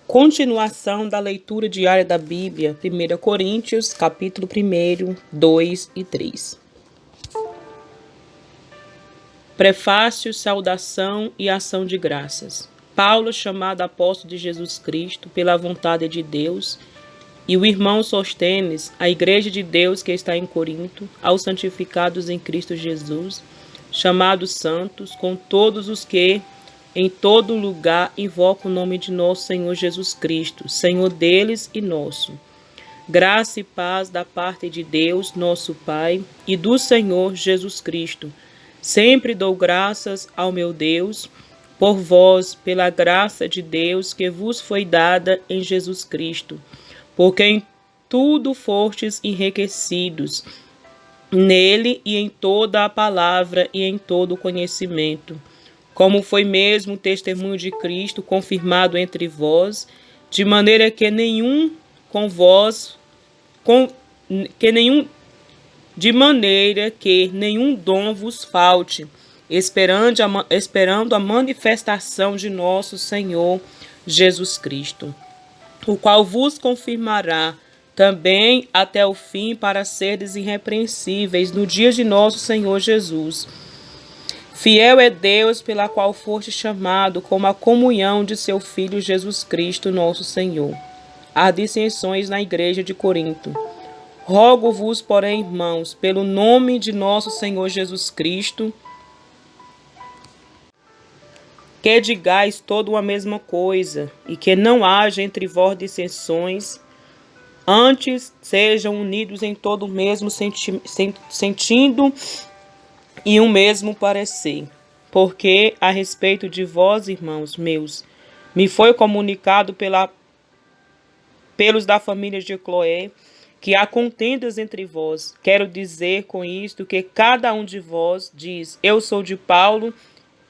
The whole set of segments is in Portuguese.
Continuação da leitura diária da Bíblia, 1 Coríntios, capítulo 1, 2 e 3. Prefácio, saudação e ação de graças. Paulo, chamado apóstolo de Jesus Cristo pela vontade de Deus, e o irmão Sosthenes, a igreja de Deus que está em Corinto, aos santificados em Cristo Jesus, chamados santos, com todos os que em todo lugar invoca o nome de nosso Senhor Jesus Cristo, Senhor deles e nosso. Graça e paz da parte de Deus, nosso Pai, e do Senhor Jesus Cristo. Sempre dou graças ao meu Deus, por vós, pela graça de Deus que vos foi dada em Jesus Cristo, porque em tudo fostes enriquecidos, nele e em toda a palavra e em todo o conhecimento, como foi mesmo o testemunho de Cristo confirmado entre vós, de maneira que nenhum dom vos falte, esperando a manifestação de nosso Senhor Jesus Cristo, o qual vos confirmará também até o fim, para serdes irrepreensíveis no dia de nosso Senhor Jesus. Fiel é Deus, pela qual foste chamado, como a comunhão de seu Filho Jesus Cristo, nosso Senhor. As dissensões na igreja de Corinto. Rogo-vos, porém, irmãos, pelo nome de nosso Senhor Jesus Cristo, que digais toda uma mesma coisa, e que não haja entre vós dissensões, antes sejam unidos em todo o mesmo sentindo e um mesmo parecer. Porque a respeito de vós, irmãos meus, me foi comunicado pelos da família de Cloé, que há contendas entre vós. Quero dizer com isto que cada um de vós diz: eu sou de Paulo,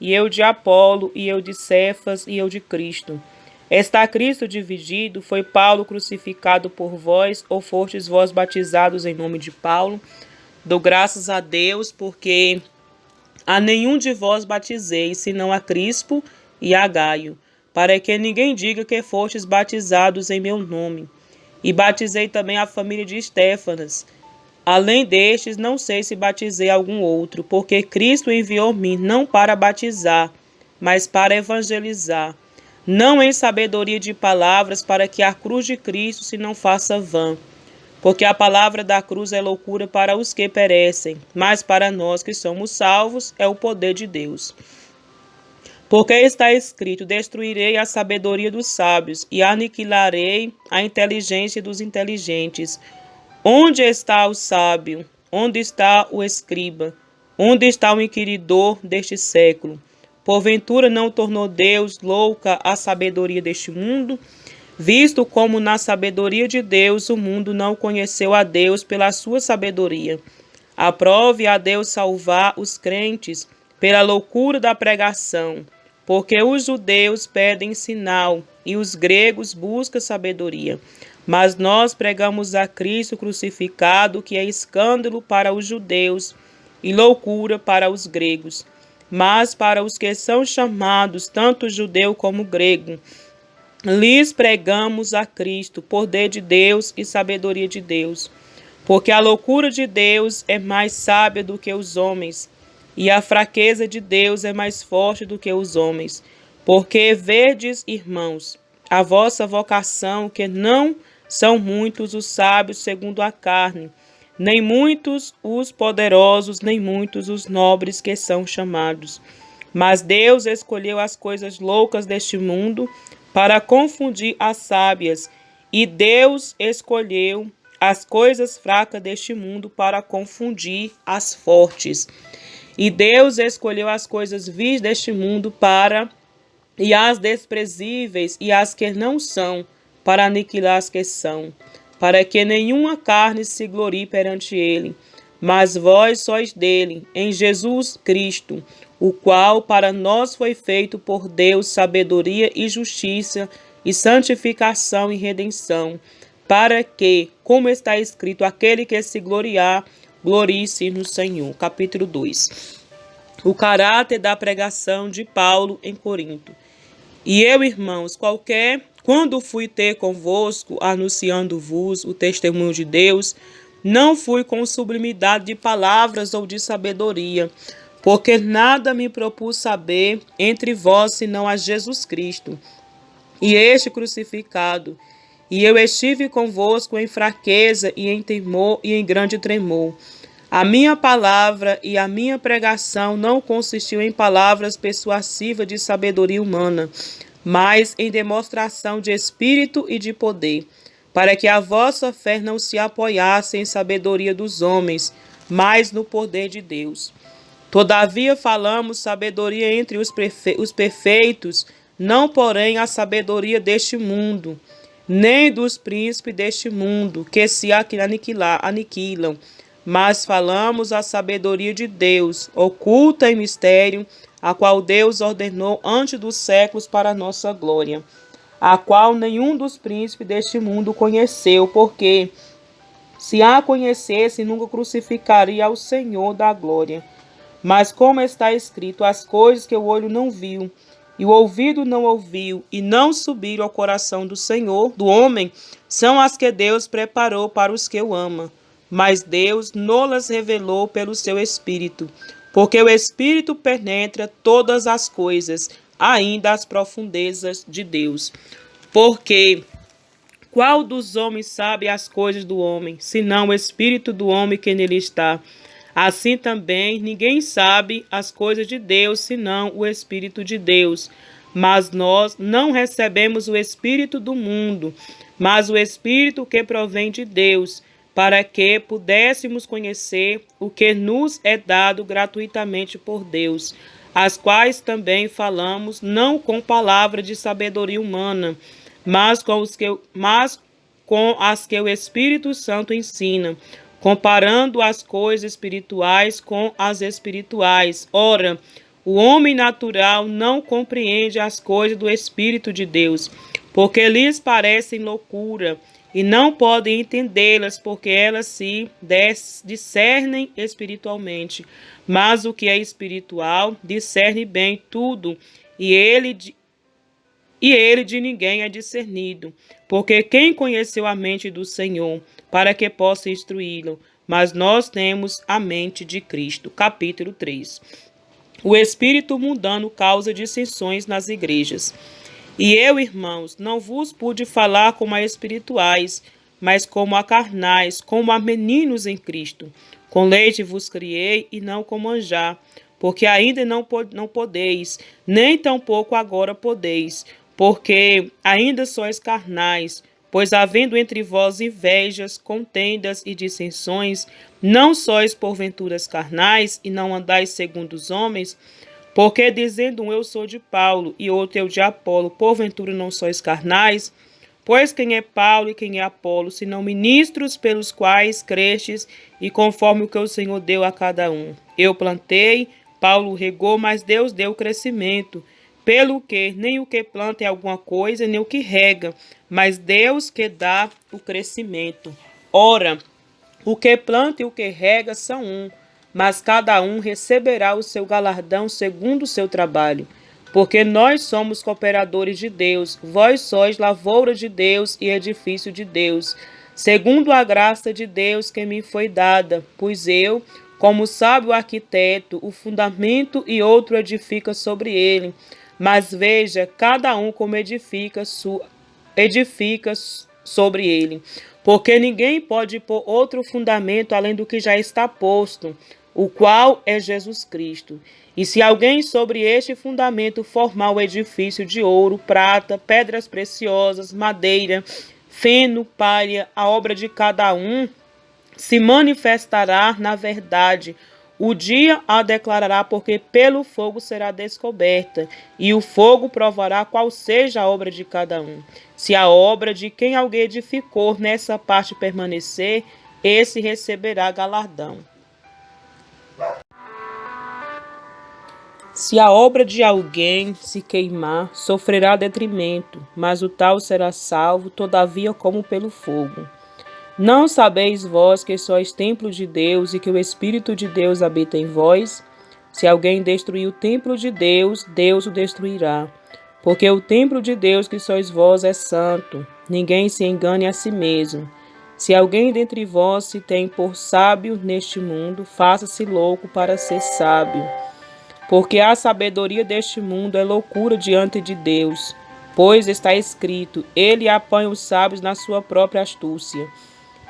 e eu de Apolo, e eu de Cefas, e eu de Cristo. Está Cristo dividido? Foi Paulo crucificado por vós, ou fostes vós batizados em nome de Paulo? Dou graças a Deus, porque a nenhum de vós batizei, senão a Crispo e a Gaio, para que ninguém diga que fostes batizados em meu nome. E batizei também a família de Estéfanas. Além destes, não sei se batizei algum outro, porque Cristo enviou-me não para batizar, mas para evangelizar, não em sabedoria de palavras, para que a cruz de Cristo se não faça vã. Porque a palavra da cruz é loucura para os que perecem, mas para nós que somos salvos é o poder de Deus. Porque está escrito: destruirei a sabedoria dos sábios e aniquilarei a inteligência dos inteligentes. Onde está o sábio? Onde está o escriba? Onde está o inquiridor deste século? Porventura não tornou Deus louca a sabedoria deste mundo? Visto como na sabedoria de Deus o mundo não conheceu a Deus pela sua sabedoria. Aprove a Deus salvar os crentes pela loucura da pregação, porque os judeus pedem sinal e os gregos buscam sabedoria. Mas nós pregamos a Cristo crucificado, que é escândalo para os judeus e loucura para os gregos. Mas para os que são chamados, tanto judeu como grego, lhes pregamos a Cristo, poder de Deus e sabedoria de Deus. Porque a loucura de Deus é mais sábia do que os homens, e a fraqueza de Deus é mais forte do que os homens. Porque vedes, irmãos, a vossa vocação, que não são muitos os sábios segundo a carne, nem muitos os poderosos, nem muitos os nobres que são chamados. Mas Deus escolheu as coisas loucas deste mundo para confundir as sábias, e Deus escolheu as coisas fracas deste mundo para confundir as fortes. E Deus escolheu as coisas vis deste mundo e as desprezíveis e as que não são, para aniquilar as que são, para que nenhuma carne se glorie perante ele. Mas vós sois dele, em Jesus Cristo, o qual para nós foi feito por Deus sabedoria e justiça e santificação e redenção, para que, como está escrito, aquele que se gloriar, glorie-se no Senhor. Capítulo 2. O caráter da pregação de Paulo em Corinto. E eu, irmãos, qualquer quando fui ter convosco, anunciando-vos o testemunho de Deus, não fui com sublimidade de palavras ou de sabedoria, porque nada me propus saber entre vós senão a Jesus Cristo, e este crucificado. E eu estive convosco em fraqueza e em temor e em grande tremor. A minha palavra e a minha pregação não consistiu em palavras persuasivas de sabedoria humana, mas em demonstração de espírito e de poder, para que a vossa fé não se apoiasse em sabedoria dos homens, mas no poder de Deus. Todavia falamos sabedoria entre os perfeitos, não porém a sabedoria deste mundo, nem dos príncipes deste mundo, que se aniquilam, mas falamos a sabedoria de Deus, oculta em mistério, a qual Deus ordenou antes dos séculos para a nossa glória, a qual nenhum dos príncipes deste mundo conheceu, porque, se a conhecesse, nunca crucificaria ao Senhor da glória. Mas como está escrito, as coisas que o olho não viu, e o ouvido não ouviu, e não subiram ao coração do Senhor, do homem, são as que Deus preparou para os que o amam. Mas Deus não-las revelou pelo seu Espírito, porque o Espírito penetra todas as coisas, ainda as profundezas de Deus. Porque qual dos homens sabe as coisas do homem, senão o Espírito do homem que nele está? Assim também ninguém sabe as coisas de Deus, senão o Espírito de Deus. Mas nós não recebemos o Espírito do mundo, mas o Espírito que provém de Deus, para que pudéssemos conhecer o que nos é dado gratuitamente por Deus, as quais também falamos, não com palavra de sabedoria humana, mas com as que o Espírito Santo ensina, comparando as coisas espirituais com as espirituais. Ora, o homem natural não compreende as coisas do Espírito de Deus, porque lhes parecem loucura, e não podem entendê-las, porque elas se discernem espiritualmente. Mas o que é espiritual discerne bem tudo, e ele de ninguém é discernido. Porque quem conheceu a mente do Senhor, para que possa instruí-lo? Mas nós temos a mente de Cristo. Capítulo 3. O espírito mundano causa dissensões nas igrejas. E eu, irmãos, não vos pude falar como a espirituais, mas como a carnais, como a meninos em Cristo. Com leite vos criei e não com manjar, porque ainda não podeis, nem tampouco agora podeis, porque ainda sois carnais. Pois havendo entre vós invejas, contendas e dissensões, não sois porventuras carnais e não andais segundo os homens? Porque dizendo um eu sou de Paulo e outro eu de Apolo, porventura não sois carnais? Pois quem é Paulo e quem é Apolo, senão ministros pelos quais crestes e conforme o que o Senhor deu a cada um? Eu plantei, Paulo regou, mas Deus deu o crescimento. Pelo que nem o que planta é alguma coisa, nem o que rega, mas Deus que dá o crescimento. Ora, o que planta e o que rega são um, mas cada um receberá o seu galardão segundo o seu trabalho. Porque nós somos cooperadores de Deus, vós sois lavoura de Deus e edifício de Deus, segundo a graça de Deus que me foi dada, pois eu, como sábio arquiteto, o fundamento e outro edifica sobre ele. Mas veja, cada um como edifica sobre ele. Porque ninguém pode pôr outro fundamento além do que já está posto, o qual é Jesus Cristo. E se alguém sobre este fundamento formar o edifício de ouro, prata, pedras preciosas, madeira, feno, palha, a obra de cada um se manifestará na verdade. O dia a declarará, porque pelo fogo será descoberta, e o fogo provará qual seja a obra de cada um. Se a obra de quem alguém edificou nessa parte permanecer, esse receberá galardão. Se a obra de alguém se queimar, sofrerá detrimento, mas o tal será salvo, todavia como pelo fogo. Não sabeis vós que sois templo de Deus e que o Espírito de Deus habita em vós? Se alguém destruir o templo de Deus, Deus o destruirá, Porque o templo de Deus que sois vós é santo. Ninguém se engane a si mesmo. Se alguém dentre vós se tem por sábio neste mundo, faça-se louco para ser sábio. Porque a sabedoria deste mundo é loucura diante de Deus. Pois está escrito, ele apanha os sábios na sua própria astúcia.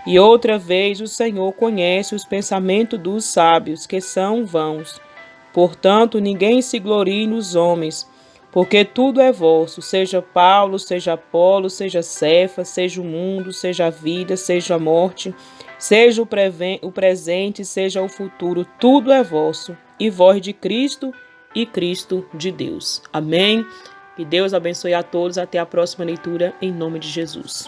E outra vez o Senhor conhece os pensamentos dos sábios, que são vãos. Portanto, ninguém se glorie nos homens, porque tudo é vosso, seja Paulo, seja Apolo, seja Cefas, seja o mundo, seja a vida, seja a morte, seja o presente, seja o futuro, tudo é vosso, e vós de Cristo e Cristo de Deus. Amém? Que Deus abençoe a todos. Até a próxima leitura, em nome de Jesus.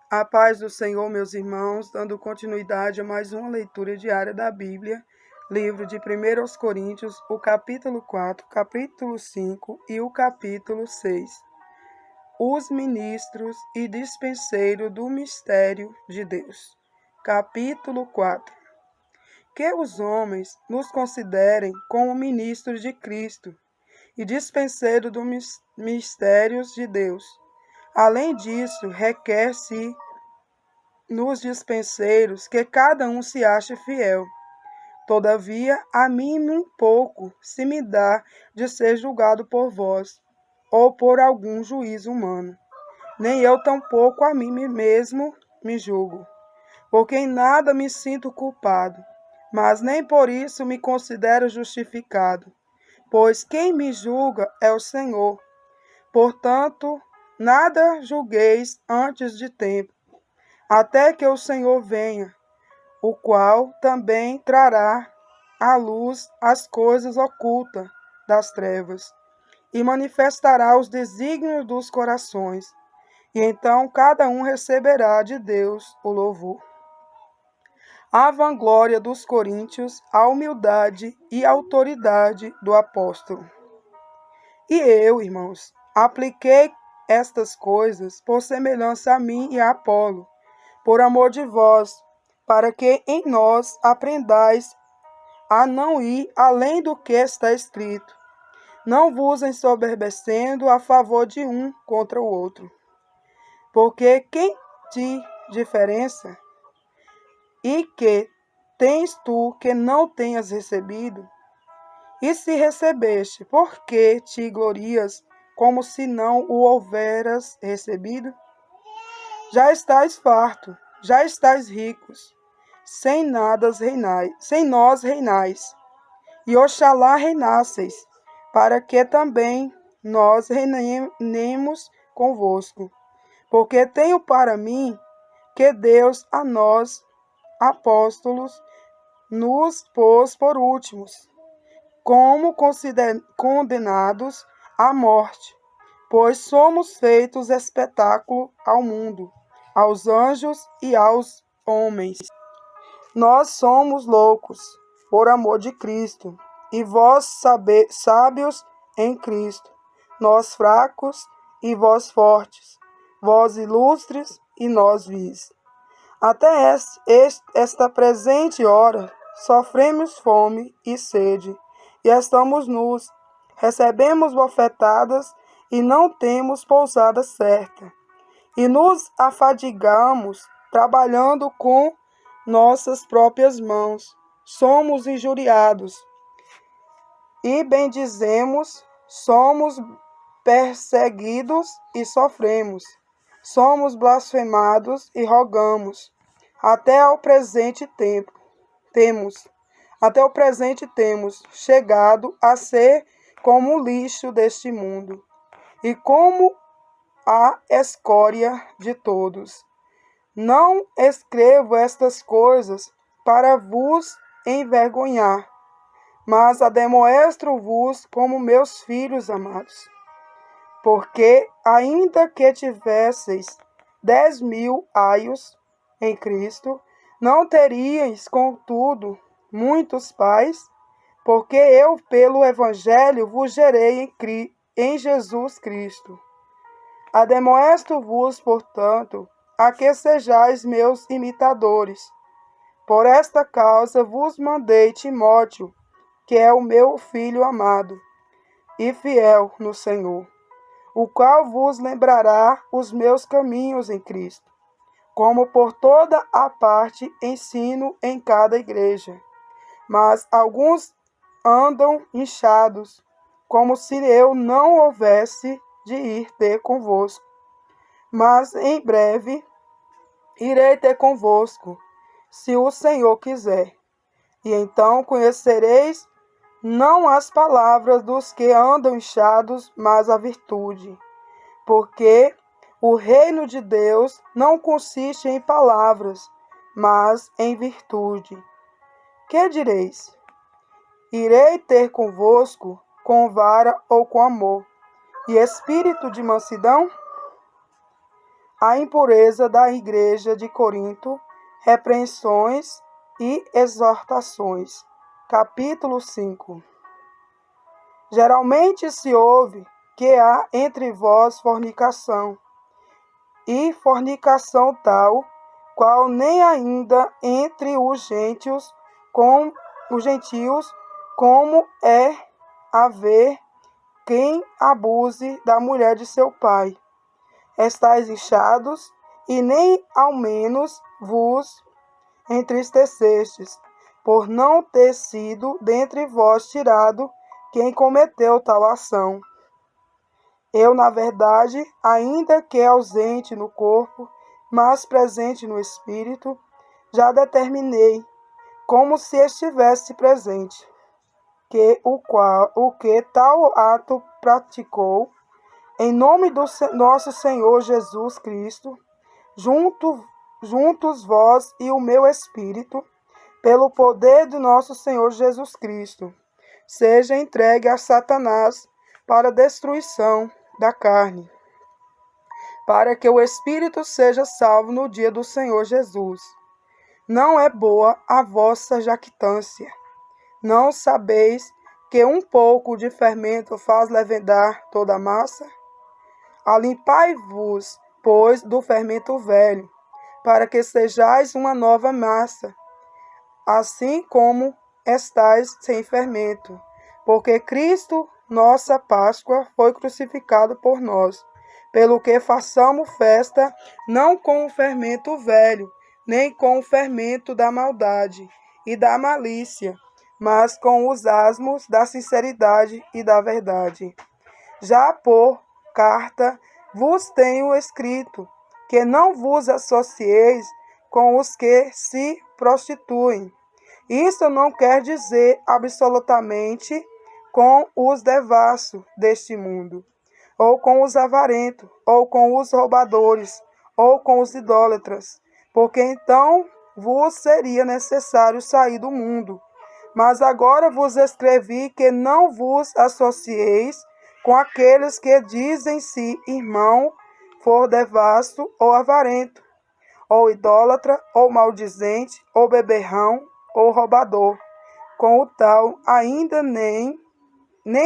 A paz do Senhor, meus irmãos, dando continuidade a mais uma leitura diária da Bíblia, livro de 1 aos Coríntios, o capítulo 4, capítulo 5 e o capítulo 6. Os ministros e dispenseiros do mistério de Deus. Capítulo 4. Que os homens nos considerem como ministros de Cristo e dispenseiros dos mistérios de Deus. Além disso, requer-se nos dispenseiros que cada um se ache fiel. Todavia, a mim muito pouco se me dá de ser julgado por vós, ou por algum juízo humano. Nem eu tampouco a mim mesmo me julgo, porque em nada me sinto culpado, mas nem por isso me considero justificado, pois quem me julga é o Senhor. Portanto, nada julgueis antes de tempo, até que o Senhor venha, o qual também trará à luz as coisas ocultas das trevas, e manifestará os desígnios dos corações, e então cada um receberá de Deus o louvor. A vanglória dos coríntios, a humildade e a autoridade do apóstolo. E eu, irmãos, apliquei estas coisas por semelhança a mim e a Apolo, por amor de vós, para que em nós aprendais a não ir além do que está escrito, não vos ensoberbecendo a favor de um contra o outro. Porque quem te diferença e que tens tu que não tenhas recebido? E se recebeste, por que te glorias como se não o houveras recebido? Já estais farto, já estais ricos, sem nós reinais, e oxalá reinasseis, para que também nós reinemos convosco. Porque tenho para mim que Deus a nós, apóstolos, nos pôs por últimos, como condenados à morte, pois somos feitos espetáculo ao mundo, aos anjos e aos homens. Nós somos loucos por amor de Cristo, e vós sábios em Cristo, nós fracos e vós fortes, vós ilustres e nós vis. Até esta presente hora sofremos fome e sede, e estamos nus, recebemos bofetadas e não temos pousada certa, e nos afadigamos trabalhando com nossas próprias mãos. Somos injuriados e bendizemos, somos perseguidos e sofremos. Somos blasfemados e rogamos. Até o presente temos chegado a ser como o lixo deste mundo e como a escória de todos. Não escrevo estas coisas para vos envergonhar, mas ademoestro-vos como meus filhos amados. Porque, ainda que tivesseis 10.000 aios em Cristo, não teríeis, contudo, muitos pais, porque eu, pelo Evangelho, vos gerei em Jesus Cristo. Ademoesto-vos, portanto, a que sejais meus imitadores. Por esta causa vos mandei Timóteo, que é o meu filho amado. e fiel no Senhor, o qual vos lembrará os meus caminhos em Cristo, como por toda a parte ensino em cada igreja. Mas alguns andam inchados, como se eu não houvesse de ir ter convosco. Mas em breve irei ter convosco, se o Senhor quiser. E então conhecereis não as palavras dos que andam inchados, mas a virtude. Porque o reino de Deus não consiste em palavras, mas em virtude. Que direis? Irei ter convosco com vara ou com amor, e espírito de mansidão? A impureza da igreja de Corinto, repreensões e exortações. Capítulo 5. Geralmente se ouve que há entre vós fornicação, e fornicação tal, qual nem ainda entre os gentios, como é haver quem abuse da mulher de seu pai. Estais inchados, e nem ao menos vos entristecestes, por não ter sido dentre vós tirado quem cometeu tal ação. Eu, na verdade, ainda que ausente no corpo, mas presente no espírito, já determinei, como se estivesse presente, que o que tal ato praticou, em nome do nosso Senhor Jesus Cristo, juntos vós e o meu espírito, pelo poder do nosso Senhor Jesus Cristo, seja entregue a Satanás para a destruição da carne, para que o espírito seja salvo no dia do Senhor Jesus. Não é boa a vossa jactância. Não sabeis que um pouco de fermento faz levedar toda a massa? Alimpai-vos, pois, do fermento velho, para que sejais uma nova massa, assim como estais sem fermento, porque Cristo, nossa Páscoa, foi crucificado por nós, pelo que façamos festa, não com o fermento velho, nem com o fermento da maldade e da malícia, mas com os asmos da sinceridade e da verdade. Já por carta vos tenho escrito, que não vos associeis com os que se prostituem. Isso não quer dizer absolutamente com os devassos deste mundo, ou com os avarentos, ou com os roubadores, ou com os idólatras, porque então vos seria necessário sair do mundo. Mas agora vos escrevi que não vos associeis com aqueles que dizem-se irmão, for devasso ou avarento, ou idólatra, ou maldizente, ou beberrão, ou roubador. Com o tal, ainda nem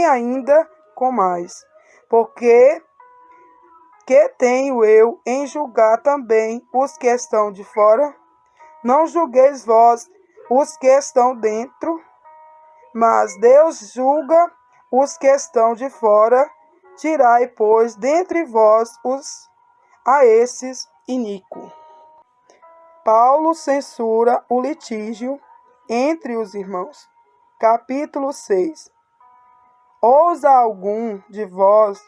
ainda com mais. Porque que tenho eu em julgar também os que estão de fora? Não julgueis vós os que estão dentro, mas Deus julga os que estão de fora. Tirai, pois, dentre vós a esses iníquos. Paulo censura o litígio entre os irmãos. Capítulo 6. Ousa algum de vós,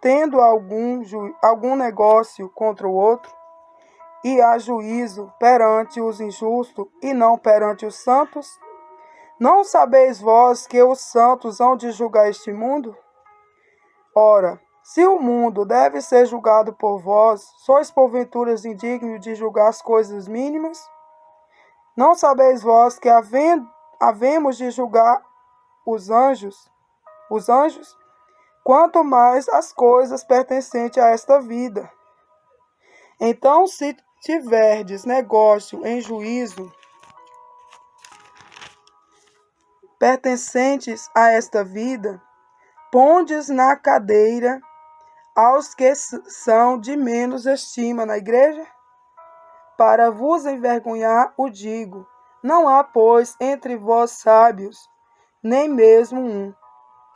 tendo algum negócio contra o outro, e há juízo perante os injustos e não perante os santos? Não sabeis vós que os santos hão de julgar este mundo? Ora, se o mundo deve ser julgado por vós, sois porventura indignos de julgar as coisas mínimas? Não sabeis vós que havemos de julgar os anjos? Quanto mais as coisas pertencentes a esta vida. Então, se tiverdes negócio em juízo, pertencentes a esta vida, pondes na cadeira aos que são de menos estima na igreja? Para vos envergonhar o digo, não há, pois, entre vós sábios, nem mesmo um,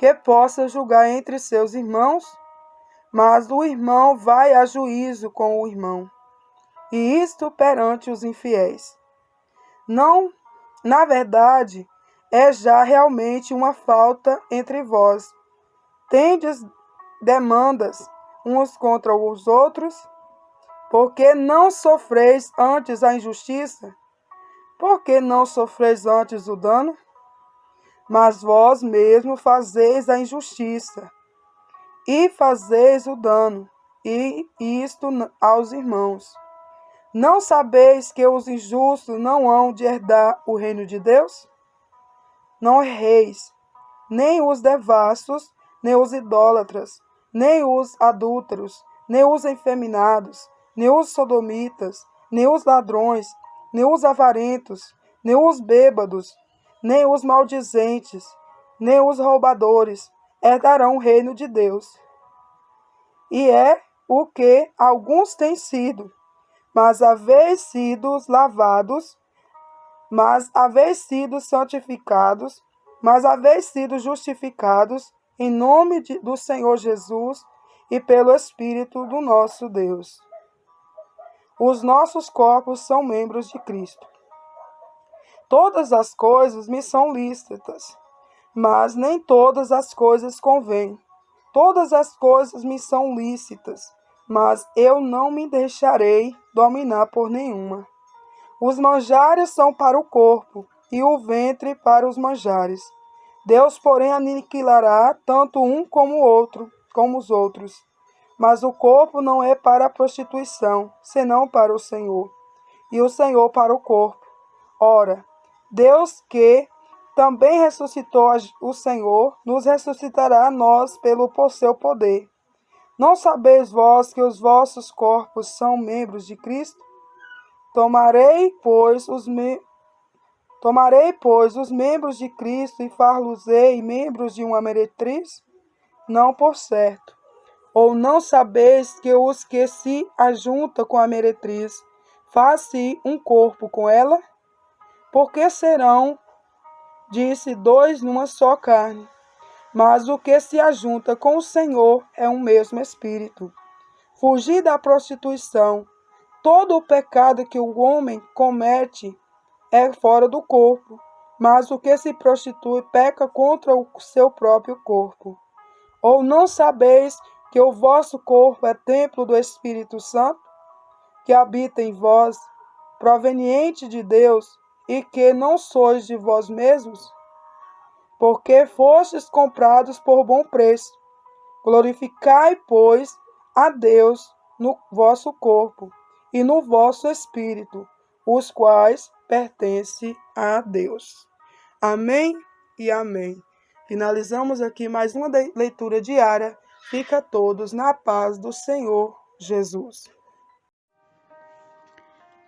que possa julgar entre seus irmãos, mas o irmão vai a juízo com o irmão, e isto perante os infiéis. Não, na verdade, é já realmente uma falta entre vós. Tendes demandas uns contra os outros, porque não sofreis antes a injustiça? Porque não sofreis antes o dano? Mas vós mesmo fazeis a injustiça, e fazeis o dano, e isto aos irmãos. Não sabeis que os injustos não hão de herdar o reino de Deus? Não erreis, nem os devassos, nem os idólatras, nem os adúlteros, nem os efeminados, nem os sodomitas, nem os ladrões, nem os avarentos, nem os bêbados, nem os maldizentes, nem os roubadores herdarão o reino de Deus. E é o que alguns têm sido, mas haveis sido lavados, mas haveis sido santificados, mas haveis sido justificados em nome do Senhor Jesus e pelo Espírito do nosso Deus. Os nossos corpos são membros de Cristo. Todas as coisas me são lícitas, mas nem todas as coisas convêm. Todas as coisas me são lícitas, mas eu não me deixarei dominar por nenhuma. Os manjares são para o corpo, e o ventre para os manjares. Deus, porém, aniquilará tanto um como o outro, como os outros. Mas o corpo não é para a prostituição, senão para o Senhor, e o Senhor para o corpo. Ora, Deus que também ressuscitou o Senhor, nos ressuscitará a nós pelo seu poder. Não sabeis vós que os vossos corpos são membros de Cristo? Tomarei, pois, os membros de Cristo e far-los-ei membros de uma meretriz? Não, por certo. Ou não sabeis que os que se ajuntam com a meretriz faz-se um corpo com ela? Porque serão, disse, dois numa só carne. Mas o que se ajunta com o Senhor é um mesmo espírito. Fugir da prostituição. Todo o pecado que o homem comete é fora do corpo, mas o que se prostitui peca contra o seu próprio corpo. Ou não sabeis que o vosso corpo é templo do Espírito Santo, que habita em vós, proveniente de Deus, e que não sois de vós mesmos? Porque fostes comprados por bom preço. Glorificai, pois, a Deus no vosso corpo e no vosso espírito, os quais pertencem a Deus. Amém e amém. Finalizamos aqui mais uma leitura diária. Fica todos na paz do Senhor Jesus.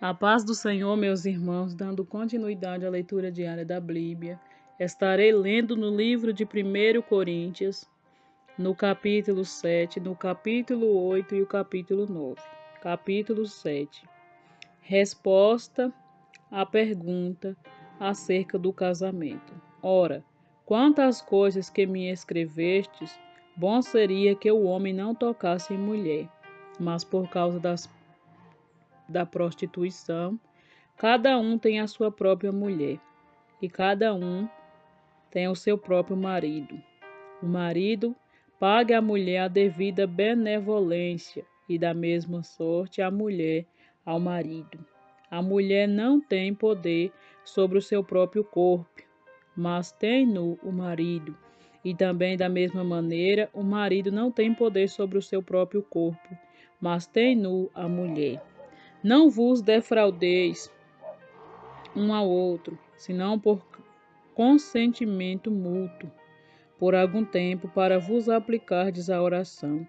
A paz do Senhor, meus irmãos, dando continuidade à leitura diária da Bíblia, estarei lendo no livro de 1 Coríntios, no capítulo 7, no capítulo 8 e o capítulo 9. Capítulo 7. Resposta à pergunta acerca do casamento. Ora, quanto às coisas que me escrevestes, bom seria que o homem não tocasse em mulher, mas por causa da prostituição, cada um tem a sua própria mulher, e cada um tem o seu próprio marido. O marido pague à mulher a devida benevolência, e da mesma sorte a mulher ao marido. A mulher não tem poder sobre o seu próprio corpo, mas tem-no o marido. E também da mesma maneira, o marido não tem poder sobre o seu próprio corpo, mas tem-no a mulher. Não vos defraudeis um ao outro, senão por consentimento mútuo, por algum tempo, para vos aplicardes à oração,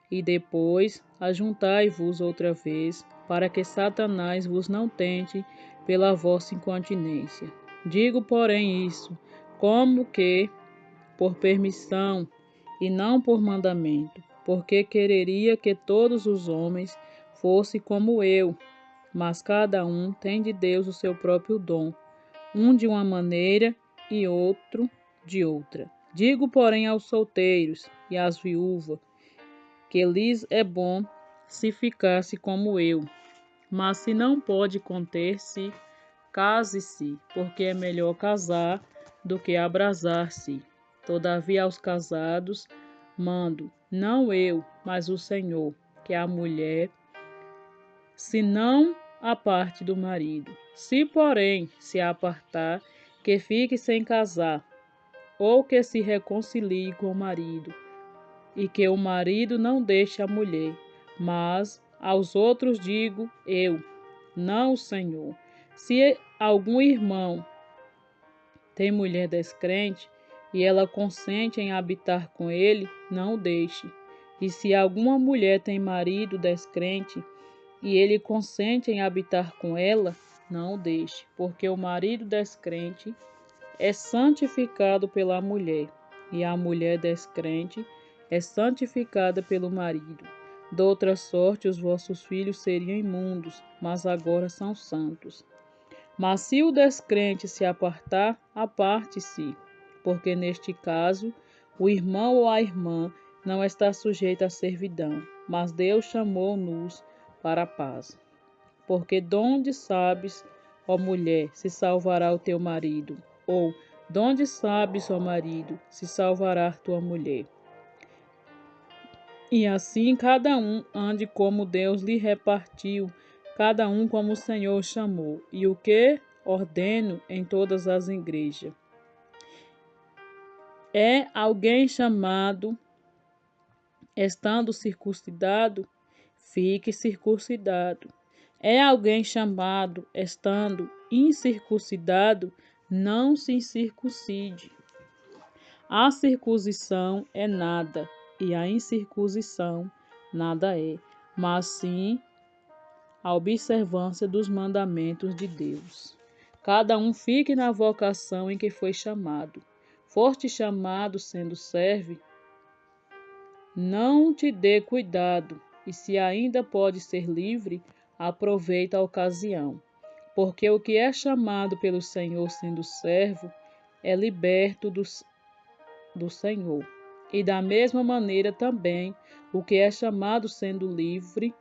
e depois ajuntai-vos outra vez, para que Satanás vos não tente pela vossa incontinência. Digo, porém, isso, como que por permissão e não por mandamento, porque quereria que todos os homens fossem como eu, mas cada um tem de Deus o seu próprio dom, um de uma maneira e outro de outra. Digo, porém, aos solteiros e às viúvas, que lhes é bom se ficasse como eu. Mas se não pode conter-se, case-se, porque é melhor casar do que abrasar-se. Todavia aos casados mando, não eu, mas o Senhor, que a mulher se não aparte do marido. Se, porém, se apartar, que fique sem casar, ou que se reconcilie com o marido, e que o marido não deixe a mulher. Mas aos outros digo eu, não o Senhor. Se algum irmão tem mulher descrente, e ela consente em habitar com ele, não o deixe. E se alguma mulher tem marido descrente, e ele consente em habitar com ela, não o deixe, porque o marido descrente é santificado pela mulher, e a mulher descrente é santificada pelo marido. De outra sorte, os vossos filhos seriam imundos, mas agora são santos. Mas se o descrente se apartar, aparte-se, porque neste caso o irmão ou a irmã não está sujeito à servidão, mas Deus chamou-nos para a paz. Porque donde sabes, ó mulher, se salvará o teu marido? Ou donde sabes, ó marido, se salvará tua mulher? E assim cada um ande como Deus lhe repartiu, cada um como o Senhor chamou. E o que ordeno em todas as igrejas? É alguém chamado, estando circuncidado, fique circuncidado. É alguém chamado, estando incircuncidado, não se circuncide. A circuncisão é nada, e a incircuncisão nada é, mas sim a observância dos mandamentos de Deus. Cada um fique na vocação em que foi chamado. Foste chamado sendo servo, não te dê cuidado, e se ainda pode ser livre, aproveita a ocasião. Porque o que é chamado pelo Senhor sendo servo, é liberto do Senhor. E da mesma maneira também, o que é chamado sendo livre,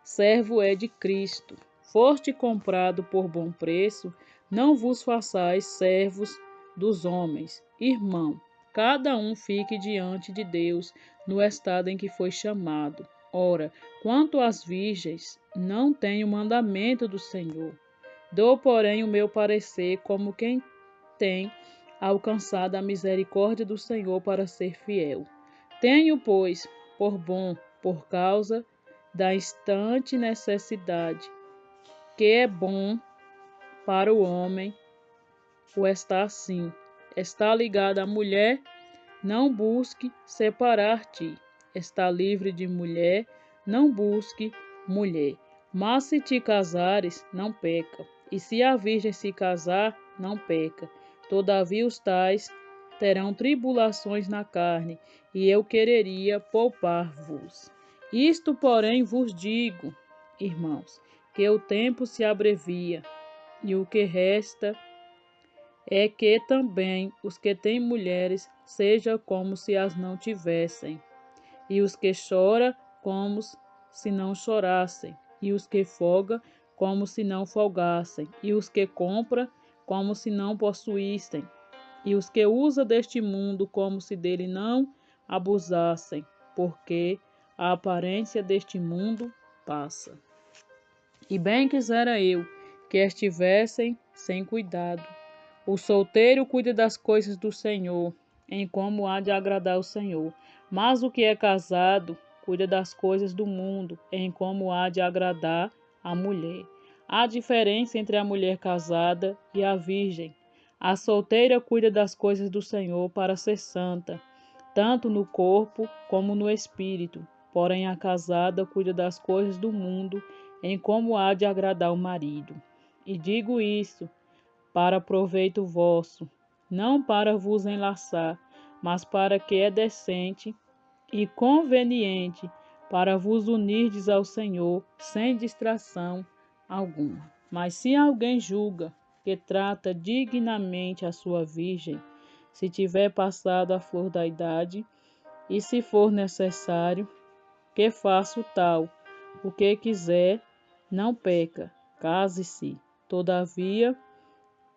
servo é de Cristo. Foste comprado por bom preço, não vos façais servos dos homens. Irmão, cada um fique diante de Deus no estado em que foi chamado. Ora, quanto às virgens, não tenho mandamento do Senhor. Dou, porém, o meu parecer como quem tem alcançado a misericórdia do Senhor para ser fiel. Tenho, pois, por bom, por causa da instante necessidade, que é bom para o homem o estar assim. Está ligado à mulher, não busque separar-te. Está livre de mulher, não busque mulher. Mas se te casares, não peca. E se a virgem se casar, não peca. Todavia os tais terão tribulações na carne, e eu quereria poupar-vos. Isto, porém, vos digo, irmãos, que o tempo se abrevia, e o que resta é que também os que têm mulheres sejam como se as não tivessem, e os que choram como se não chorassem, e os que folgam como se não folgassem, e os que compram como se não possuíssem, e os que usam deste mundo como se dele não abusassem, porque a aparência deste mundo passa. E bem quisera eu que estivessem sem cuidado. O solteiro cuida das coisas do Senhor, em como há de agradar o Senhor. Mas o que é casado cuida das coisas do mundo, em como há de agradar a mulher. Há diferença entre a mulher casada e a virgem. A solteira cuida das coisas do Senhor para ser santa, tanto no corpo como no espírito. Porém, a casada cuida das coisas do mundo, em como há de agradar o marido. E digo isso para proveito vosso, não para vos enlaçar, mas para que é decente e conveniente para vos unirdes ao Senhor sem distração alguma. Mas se alguém julga que trata dignamente a sua virgem, se tiver passado a flor da idade, e se for necessário, que faça o tal. O que quiser, não peca, case-se. Todavia,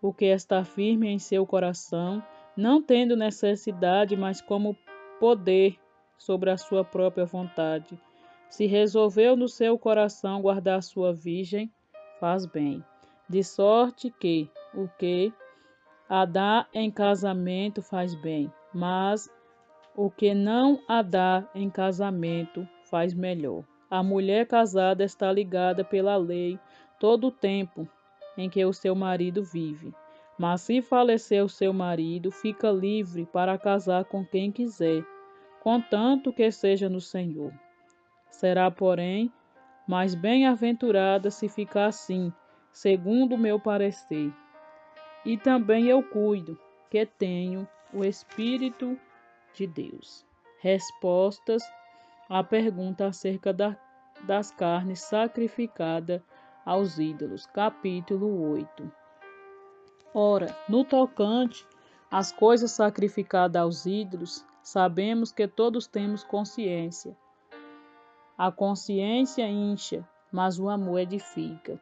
o que está firme em seu coração, não tendo necessidade, mas como poder sobre a sua própria vontade, se resolveu no seu coração guardar sua virgem, faz bem. De sorte que o que a dá em casamento faz bem, mas o que não a dá em casamento faz melhor. A mulher casada está ligada pela lei todo o tempo em que o seu marido vive. Mas se falecer o seu marido, fica livre para casar com quem quiser, contanto que seja no Senhor. Será, porém, mais bem-aventurada se ficar assim, segundo o meu parecer. E também eu cuido, que tenho o Espírito de Deus. Respostas à pergunta acerca das carnes sacrificadas aos ídolos. Capítulo 8. Ora, no tocante às coisas sacrificadas aos ídolos, sabemos que todos temos consciência. A consciência incha, mas o amor edifica.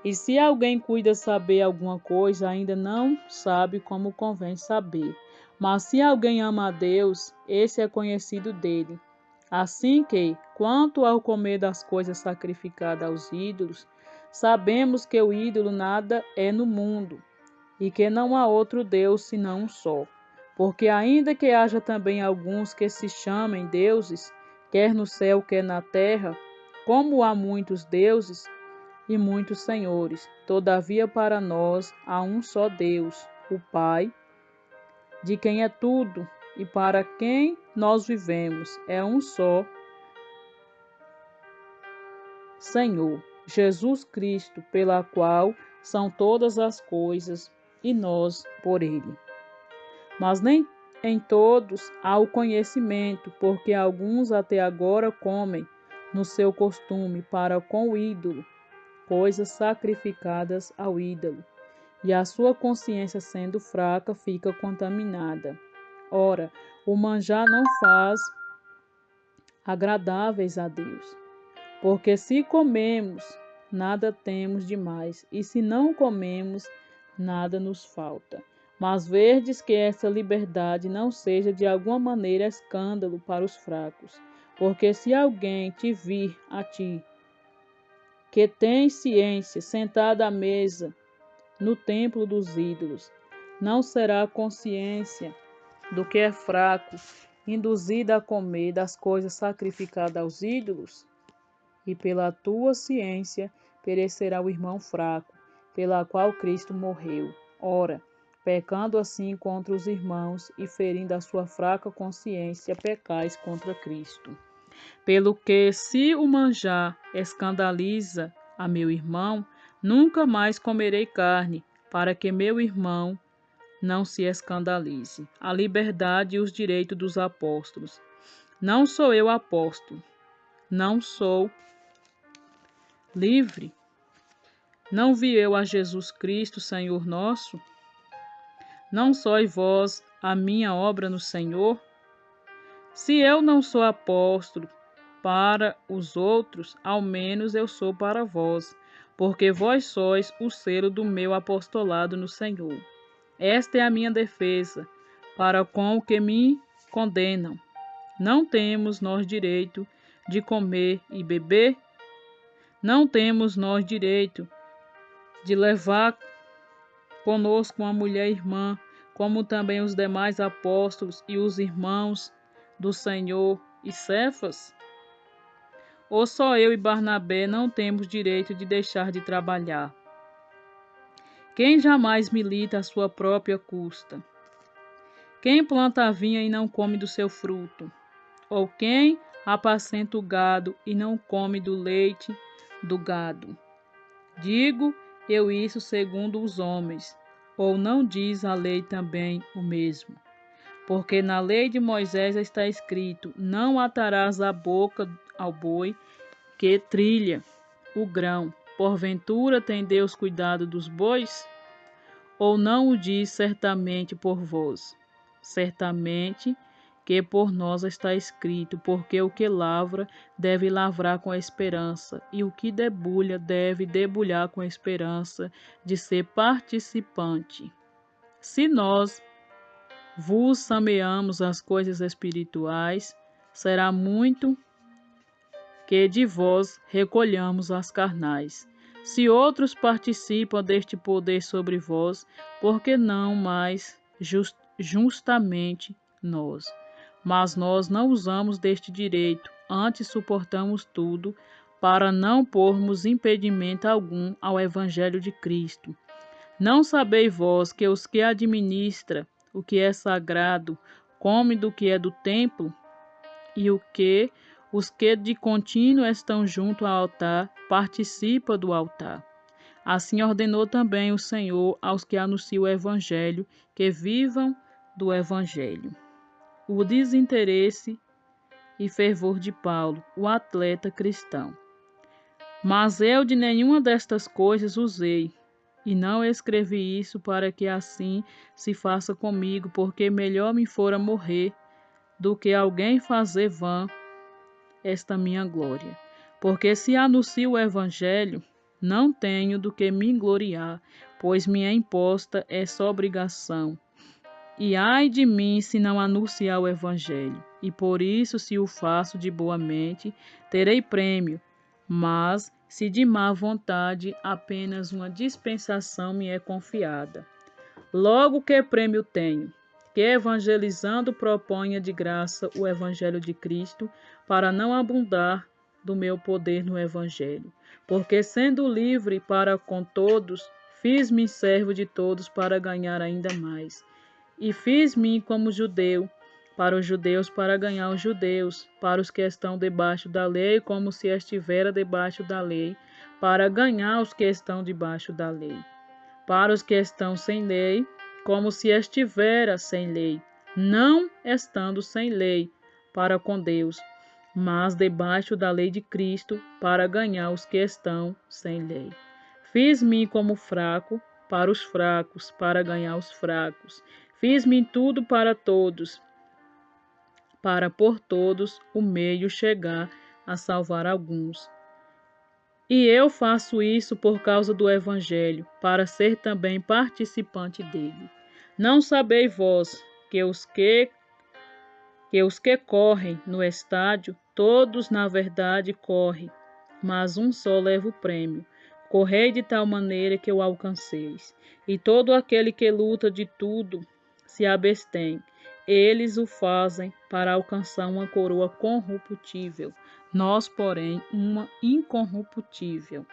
E se alguém cuida saber alguma coisa, ainda não sabe como convém saber. Mas se alguém ama a Deus, esse é conhecido dele. Assim que, quanto ao comer das coisas sacrificadas aos ídolos, sabemos que o ídolo nada é no mundo, e que não há outro Deus senão um só. Porque ainda que haja também alguns que se chamem deuses, quer no céu, quer na terra, como há muitos deuses e muitos senhores, todavia para nós há um só Deus, o Pai, de quem é tudo e para quem nós vivemos, é um só Senhor, Jesus Cristo, pela qual são todas as coisas e nós por ele. Mas nem em todos há o conhecimento, porque alguns até agora comem no seu costume para com o ídolo, coisas sacrificadas ao ídolo, e a sua consciência sendo fraca fica contaminada. Ora, o manjar não faz agradáveis a Deus, porque se comemos, nada temos demais, e se não comemos, nada nos falta. Mas verdes que essa liberdade não seja de alguma maneira escândalo para os fracos, porque se alguém te vir a ti, que tem ciência, sentado à mesa no templo dos ídolos, não será a consciência do que é fraco, induzida a comer das coisas sacrificadas aos ídolos? E pela tua ciência perecerá o irmão fraco, pela qual Cristo morreu. Ora, pecando assim contra os irmãos e ferindo a sua fraca consciência, pecais contra Cristo. Pelo que, se o manjar escandaliza a meu irmão, nunca mais comerei carne, para que meu irmão não se escandalize. A liberdade e os direitos dos apóstolos. Não sou eu apóstolo, não sou livre? Não vi eu a Jesus Cristo, Senhor nosso? Não sois vós a minha obra no Senhor? Se eu não sou apóstolo para os outros, ao menos eu sou para vós, porque vós sois o selo do meu apostolado no Senhor. Esta é a minha defesa para com o que me condenam. Não temos nós direito de comer e beber? Não temos nós direito de levar conosco uma mulher irmã, como também os demais apóstolos e os irmãos do Senhor e Cefas? Ou só eu e Barnabé não temos direito de deixar de trabalhar? Quem jamais milita à sua própria custa? Quem planta a vinha e não come do seu fruto? Ou quem apacenta o gado e não come do leite do gado? Digo eu isso segundo os homens, ou não diz a lei também o mesmo? Porque na lei de Moisés está escrito: não atarás a boca ao boi que trilha o grão. Porventura tem Deus cuidado dos bois? Ou não o diz certamente por vós? Certamente que por nós está escrito, porque o que lavra deve lavrar com a esperança, e o que debulha deve debulhar com a esperança de ser participante. Se nós vos semeamos as coisas espirituais, será muito que de vós recolhamos as carnais. Se outros participam deste poder sobre vós, por que não mais justamente nós? Mas nós não usamos deste direito, antes suportamos tudo, para não pormos impedimento algum ao Evangelho de Cristo. Não sabeis vós que os que administram o que é sagrado comem do que é do templo, e os que de contínuo estão junto ao altar participam do altar? Assim ordenou também o Senhor aos que anunciam o Evangelho, que vivam do Evangelho. O desinteresse e fervor de Paulo, o atleta cristão. Mas eu de nenhuma destas coisas usei, e não escrevi isso para que assim se faça comigo, porque melhor me fora morrer do que alguém fazer vã esta minha glória. Porque se anuncio o Evangelho, não tenho do que me gloriar, pois me é imposta essa obrigação. E ai de mim se não anunciar o Evangelho, e por isso, se o faço de boa mente, terei prêmio, mas se de má vontade, apenas uma dispensação me é confiada. Logo que prêmio tenho? Que evangelizando proponha de graça o Evangelho de Cristo, para não abundar do meu poder no Evangelho. Porque sendo livre para com todos, fiz-me servo de todos para ganhar ainda mais. E fiz-me como judeu, para os judeus para ganhar os judeus, para os que estão debaixo da lei, como se estivera debaixo da lei, para ganhar os que estão debaixo da lei. Para os que estão sem lei, como se estivera sem lei, não estando sem lei para com Deus, mas debaixo da lei de Cristo, para ganhar os que estão sem lei. Fiz-me como fraco para os fracos, para ganhar os fracos. Fiz-me tudo para todos, para por todos o meio chegar a salvar alguns. E eu faço isso por causa do Evangelho, para ser também participante dele. Não sabeis vós que os que correm no estádio, todos na verdade correm, mas um só leva o prêmio. Correi de tal maneira que o alcanceis. E todo aquele que luta de tudo se abstém. Eles o fazem para alcançar uma coroa corruptível, nós, porém, uma incorruptível.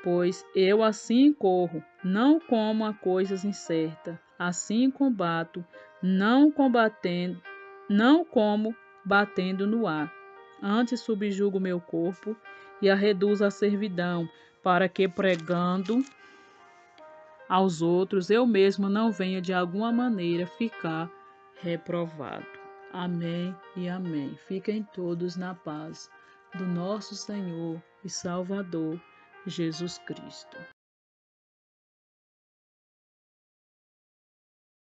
Pois eu assim corro, não como a coisas incertas, assim combato, não como batendo no ar. Antes subjugo meu corpo e a reduzo à servidão, para que pregando aos outros eu mesmo não venha de alguma maneira ficar reprovado. Amém e amém. Fiquem todos na paz do nosso Senhor e Salvador Jesus Cristo.